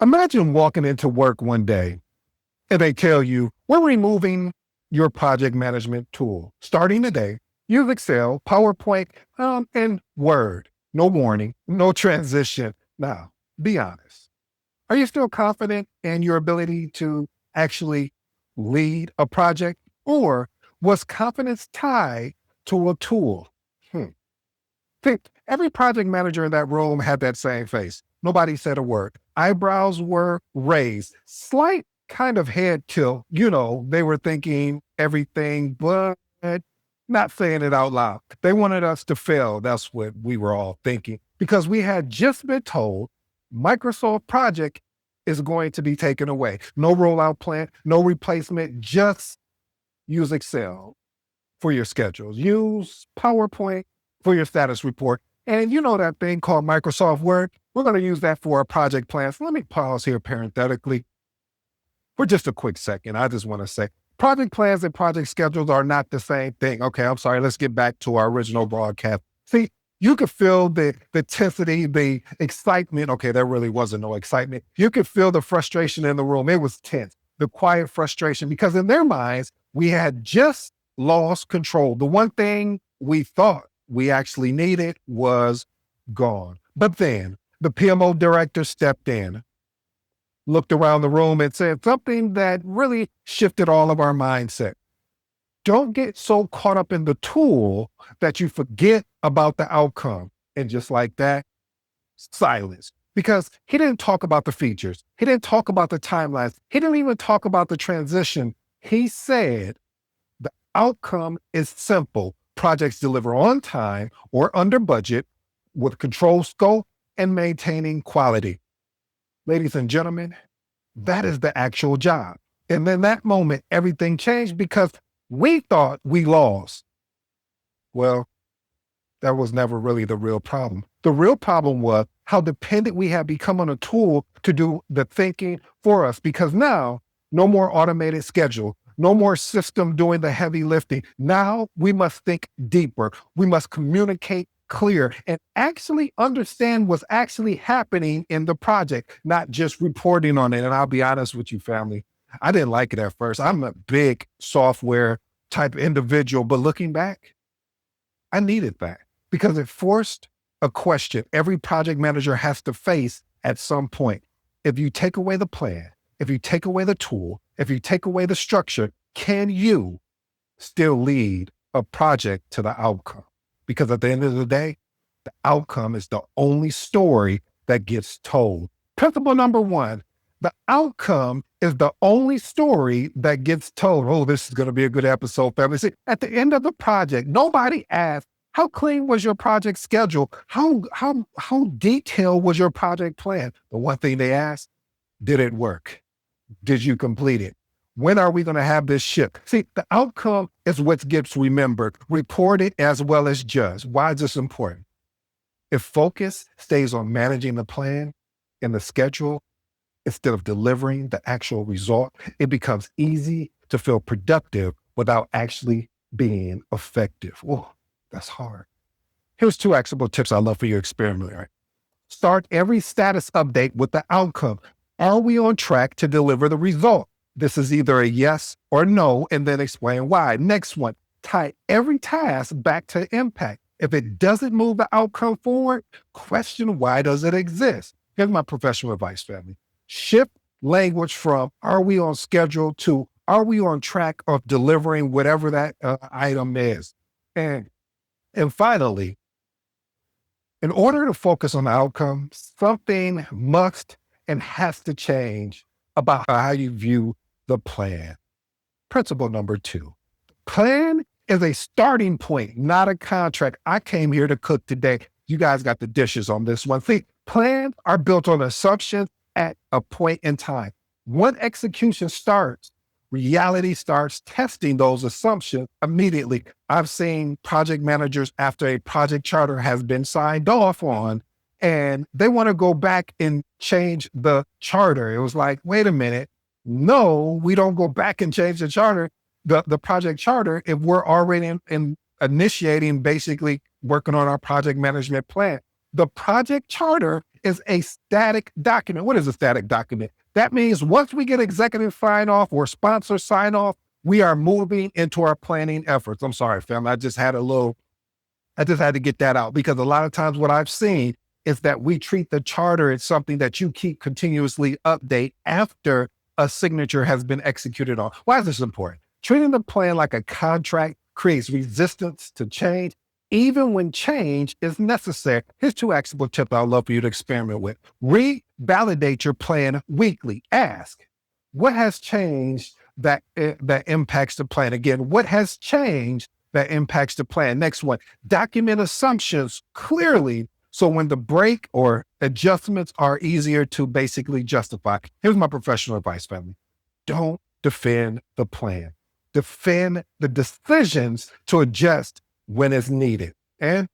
Imagine walking into work one day and they tell you, we're removing your project management tool. Starting today, use Excel, PowerPoint, and Word. No warning, no transition. Now, be honest. Are you still confident in your ability to actually lead a project? Or was confidence tied to a tool? Hmm. Think every project manager in that room had that same face. Nobody said a word. Eyebrows were raised, slight kind of head tilt. They were thinking everything, but not saying it out loud. They wanted us to fail. That's what we were all thinking because we had just been told Microsoft project is going to be taken away. No rollout plan, no replacement, just use Excel for your schedules. Use PowerPoint for your status report. And you know that thing called Microsoft Word? We're going to use that for our project plans. Let me pause here parenthetically for just a quick second. I just want to say project plans and project schedules are not the same thing. Okay, I'm sorry. Let's get back to our original broadcast. See, you could feel the intensity, the excitement. Okay, there really wasn't no excitement. You could feel the frustration in the room. It was tense, the quiet frustration, because in their minds, we had just lost control. The one thing we thought we actually needed was gone. But then the PMO director stepped in, looked around the room and said something that really shifted all of our mindset. Don't get so caught up in the tool that you forget about the outcome. And just like that, silence. Because he didn't talk about the features. He didn't talk about the timelines. He didn't even talk about the transition. He said, the outcome is simple. Projects deliver on time or under budget with controlled scope and maintaining quality. Ladies and gentlemen, that is the actual job. And in that moment, everything changed because we thought we lost. Well, that was never really the real problem. The real problem was how dependent we had become on a tool to do the thinking for us, because now no more automated schedule, no more system doing the heavy lifting. Now we must think deeper. We must communicate clear and actually understand what's actually happening in the project, not just reporting on it. And I'll be honest with you, family, I didn't like it at first. I'm a big software type individual, but looking back, I needed that because it forced a question every project manager has to face at some point. If you take away the plan, if you take away the tool, if you take away the structure, can you still lead a project to the outcome? Because at the end of the day, the outcome is the only story that gets told. Principle number one, the outcome is the only story that gets told. Oh, this is going to be a good episode, family. See, at the end of the project, nobody asked, how clean was your project schedule? How detailed was your project plan? The one thing they asked, did it work? Did you complete it? When are we going to have this ship? See, the outcome is what gets remembered, reported, as well as judged. Why is this important? If focus stays on managing the plan and the schedule, instead of delivering the actual result, it becomes easy to feel productive without actually being effective. Oh, that's hard. Here's 2 actionable tips I'd love for you to experiment. Right? Start every status update with the outcome. Are we on track to deliver the result? This is either a yes or no, and then explain why. Next one, tie every task back to impact. If it doesn't move the outcome forward, question why does it exist? Here's my professional advice, family. Shift language from are we on schedule to are we on track of delivering whatever that item is? And finally, in order to focus on the outcome, something must and has to change about how you view the plan. Principle number 2, plan is a starting point, not a contract. I came here to cook today. You guys got the dishes on this one. See, plans are built on assumptions at a point in time. When execution starts, reality starts testing those assumptions immediately. I've seen project managers after a project charter has been signed off on, and they want to go back and change the charter. It was like, wait a minute. No, we don't go back and change the charter, the project charter, if we're already in initiating, basically working on our project management plan. The project charter is a static document. What is a static document? That means once we get executive sign off or sponsor sign off, we are moving into our planning efforts. I'm sorry, fam. I just had to get that out because a lot of times what I've seen is that we treat the charter as something that you keep continuously update after a signature has been executed on. Why is this important? Treating the plan like a contract creates resistance to change, even when change is necessary. Here's 2 actionable tips I'd love for you to experiment with. Revalidate your plan weekly. Ask, what has changed that impacts the plan? Again, what has changed that impacts the plan? Next one, document assumptions clearly so when the break or adjustments are easier to basically justify. Here's my professional advice, family. Don't defend the plan. Defend the decisions to adjust when it's needed. And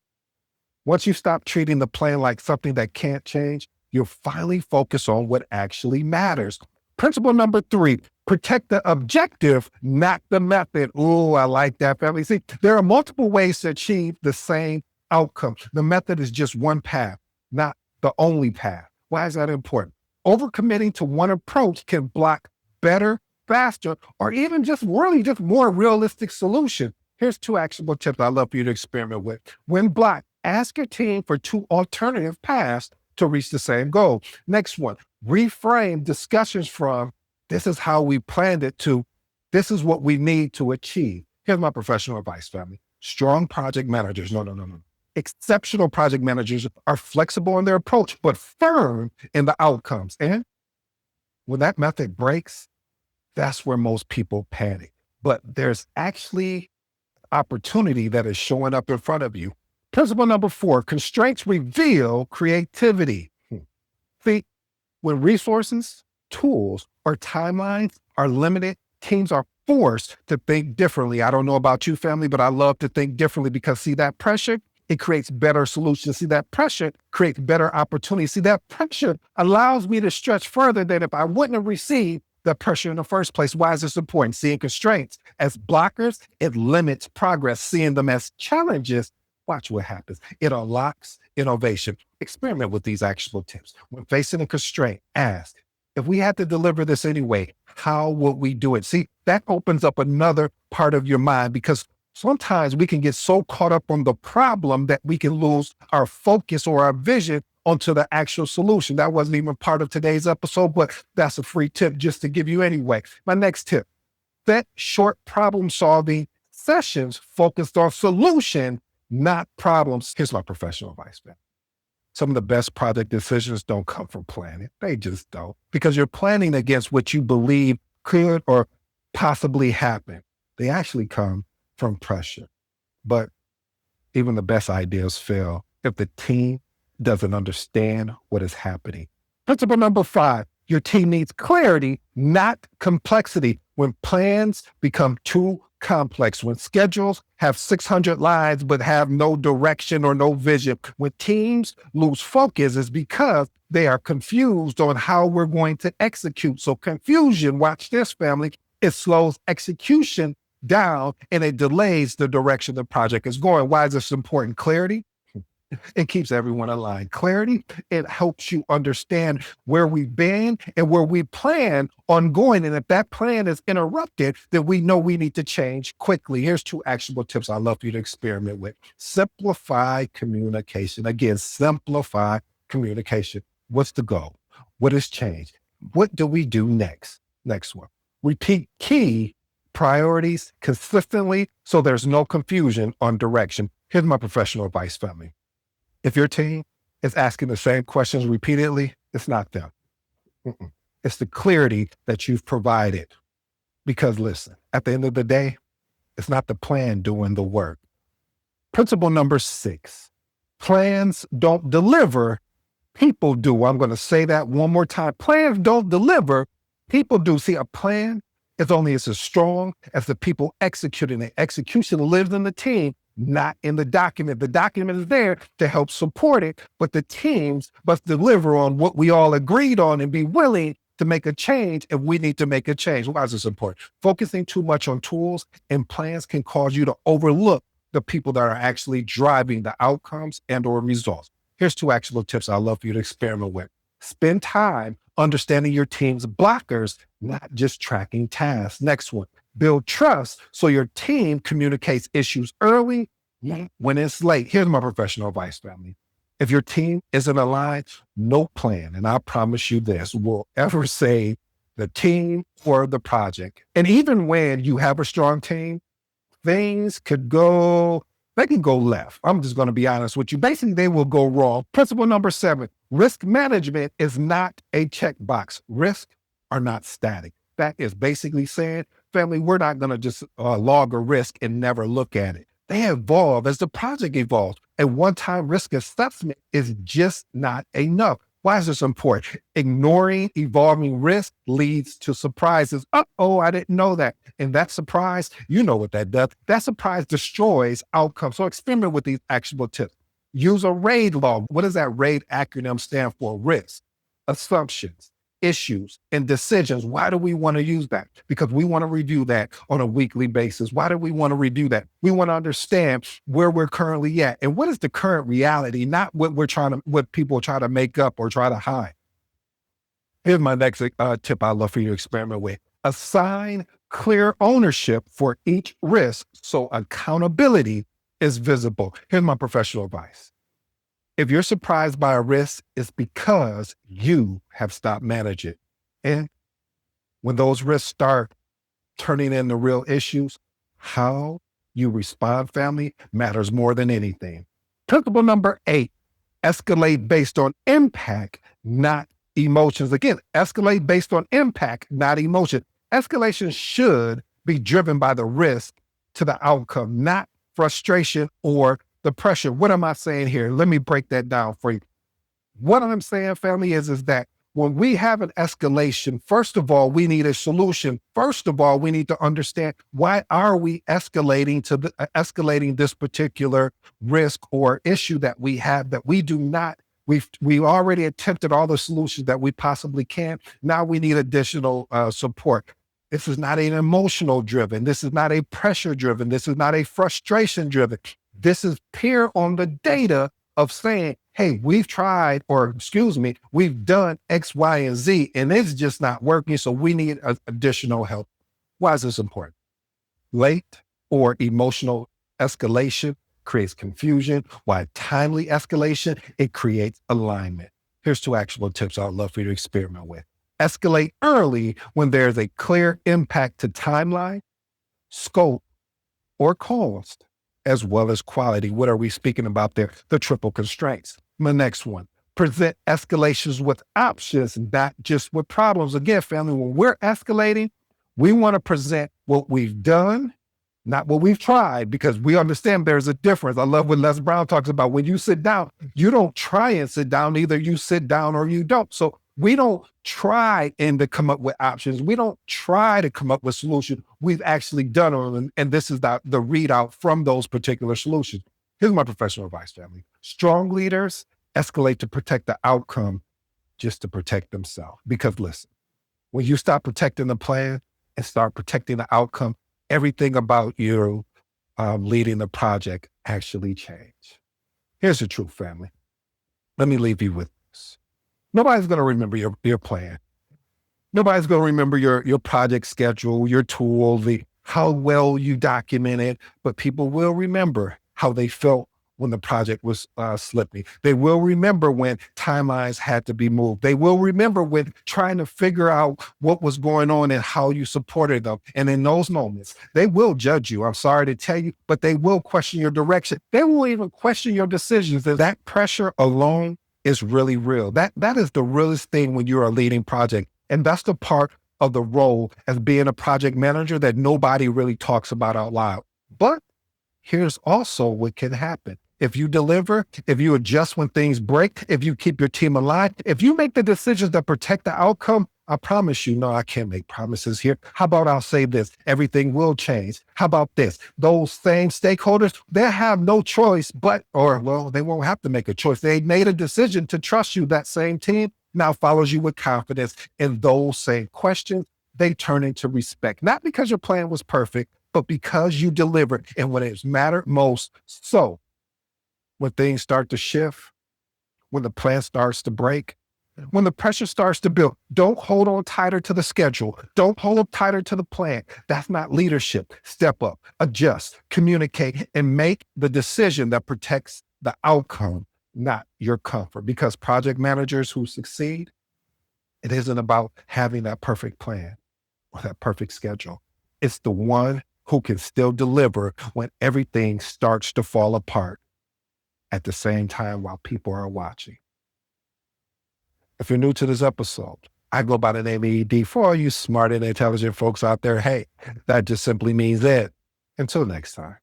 once you stop treating the plan like something that can't change, you'll finally focus on what actually matters. Principle number 3, protect the objective, not the method. Ooh, I like that, family. See, there are multiple ways to achieve the same outcome. The method is just one path, not the only path. Why is that important? Overcommitting to one approach can block better, faster, or even just more realistic solution. Here's 2 actionable tips I'd love for you to experiment with. When blocked, ask your team for 2 alternative paths to reach the same goal. Next one, reframe discussions from this is how we planned it to this is what we need to achieve. Here's my professional advice, family. Strong project managers, no. Exceptional project managers are flexible in their approach, but firm in the outcomes. And when that method breaks, that's where most people panic. But there's actually opportunity that is showing up in front of you. Principle number 4, constraints reveal creativity. See, when resources, tools, or timelines are limited, teams are forced to think differently. I don't know about you, family, but I love to think differently because see that pressure? It creates better solutions. See that pressure creates better opportunities. See that pressure allows me to stretch further than if I wouldn't have received the pressure in the first place. Why is this important? Seeing constraints as blockers, it limits progress. Seeing them as challenges, watch what happens. It unlocks innovation. Experiment with these actionable tips. When facing a constraint, ask, if we had to deliver this anyway, how would we do it? See, that opens up another part of your mind because sometimes we can get so caught up on the problem that we can lose our focus or our vision onto the actual solution. That wasn't even part of today's episode, but that's a free tip just to give you anyway. My next tip, set short problem solving sessions focused on solution, not problems. Here's my professional advice, man. Some of the best project decisions don't come from planning. They just don't, because you're planning against what you believe could or possibly happen. They actually come from pressure. But even the best ideas fail if the team doesn't understand what is happening. Principle number 5, your team needs clarity, not complexity. When plans become too complex, when schedules have 600 lines but have no direction or no vision, when teams lose focus, is because they are confused on how we're going to execute. So confusion, watch this, family, it slows execution down and it delays the direction the project is going. Why is this important? Clarity, it keeps everyone aligned. Clarity, it helps you understand where we've been and where we plan on going. And if that plan is interrupted, then we know we need to change quickly. Here's 2 actionable tips I'd love for you to experiment with. Simplify communication. Again, simplify communication. What's the goal? What has changed? What do we do next? Next one. Repeat key priorities consistently so there's no confusion on direction. Here's my professional advice, family. If your team is asking the same questions repeatedly, it's not them. It's the clarity that you've provided. Because listen, at the end of the day, it's not the plan doing the work. Principle number 6, plans don't deliver, people do. I'm going to say that one more time. Plans don't deliver, people do. See, a plan is only as strong as the people executing it. Execution lives in the team, not in the document. The document is there to help support it, but the teams must deliver on what we all agreed on and be willing to make a change if we need to make a change. Why is this important? Focusing too much on tools and plans can cause you to overlook the people that are actually driving the outcomes and or results. Here's 2 actionable tips I'd love for you to experiment with. Spend time understanding your team's blockers, not just tracking tasks. Next one, build trust so your team communicates issues early when it's late. Here's my professional advice, family. If your team isn't aligned, no plan, and I promise you this, will ever save the team or the project. And even when you have a strong team, things they can go left. I'm just going to be honest with you. Basically, they will go wrong. Principle number 7, risk management is not a checkbox. Risks are not static. That is basically saying, family, we're not going to just log a risk and never look at it. They evolve as the project evolves. A one-time risk assessment is just not enough. Why is this important? Ignoring evolving risk leads to surprises. Uh-oh, I didn't know that. And that surprise, you know what that does. That surprise destroys outcomes. So experiment with these actionable tips. Use a RAID log. What does that RAID acronym stand for? Risk, assumptions, issues, and decisions. Why do we want to use that? Because we want to review that on a weekly basis. Why do we want to review that? We want to understand where we're currently at and what is the current reality, not what people try to make up or try to hide. Here's my next tip I'd love for you to experiment with. Assign clear ownership for each risk so accountability is visible. Here's my professional advice. If you're surprised by a risk, it's because you have stopped managing it. And when those risks start turning into real issues, how you respond, family, matters more than anything. Principle number 8, escalate based on impact, not emotions. Again, escalate based on impact, not emotion. Escalation should be driven by the risk to the outcome, not frustration or the pressure. What am I saying here? Let me break that down for you. What I'm saying, family, is that when we have an escalation, first of all, we need a solution. First of all, we need to understand, why are we escalating this particular risk or issue that we have that we do not, we've already attempted all the solutions that we possibly can. Now we need additional support. This is not an emotional driven. This is not a pressure driven. This is not a frustration driven. This is pure on the data of saying, hey, we've done X, Y, and Z, and it's just not working. So we need additional help. Why is this important? Late or emotional escalation creates confusion, while timely escalation, it creates alignment. Here's 2 actionable tips I'd love for you to experiment with. Escalate early when there's a clear impact to timeline, scope, or cost, as well as quality. What are we speaking about there? The triple constraints. My next one, present escalations with options, not just with problems. Again, family, when we're escalating, we want to present what we've done, not what we've tried, because we understand there's a difference. I love what Les Brown talks about. When you sit down, you don't try and sit down. Either you sit down or you don't. So we don't try to come up with options. We don't try to come up with solutions. We've actually done them. And this is the readout from those particular solutions. Here's my professional advice, family. Strong leaders escalate to protect the outcome just to protect themselves. Because listen, when you stop protecting the plan and start protecting the outcome, everything about you leading the project actually change. Here's the truth, family. Let me leave you with this. Nobody's going to remember your plan. Nobody's going to remember your project schedule, your tool, how well you document it, but people will remember how they felt when the project was slipping. They will remember when timelines had to be moved. They will remember when trying to figure out what was going on and how you supported them. And in those moments, they will judge you. I'm sorry to tell you, but they will question your direction. They will even question your decisions. And that pressure alone is really real. That is the realest thing when you're a leading project. And that's the part of the role as being a project manager that nobody really talks about out loud. But here's also what can happen. If you deliver, if you adjust when things break, if you keep your team alive, if you make the decisions that protect the outcome, I promise you, no, I can't make promises here. How about I'll say this? Everything will change. How about this? Those same stakeholders, they have no choice they won't have to make a choice. They made a decision to trust you. That same team now follows you with confidence. And those same questions, they turn into respect. Not because your plan was perfect, but because you delivered and when it's mattered most. So when things start to shift, when the plan starts to break, when the pressure starts to build. Don't hold on tighter to the schedule. Don't hold up tighter to the plan. That's not leadership. Step up, adjust, communicate, and make the decision that protects the outcome, not your comfort. Because project managers who succeed, it isn't about having that perfect plan or that perfect schedule. It's the one who can still deliver when everything starts to fall apart at the same time while people are watching. If you're new to this episode, I go by the name of ED. For all you smart and intelligent folks out there, hey, that just simply means it. Until next time.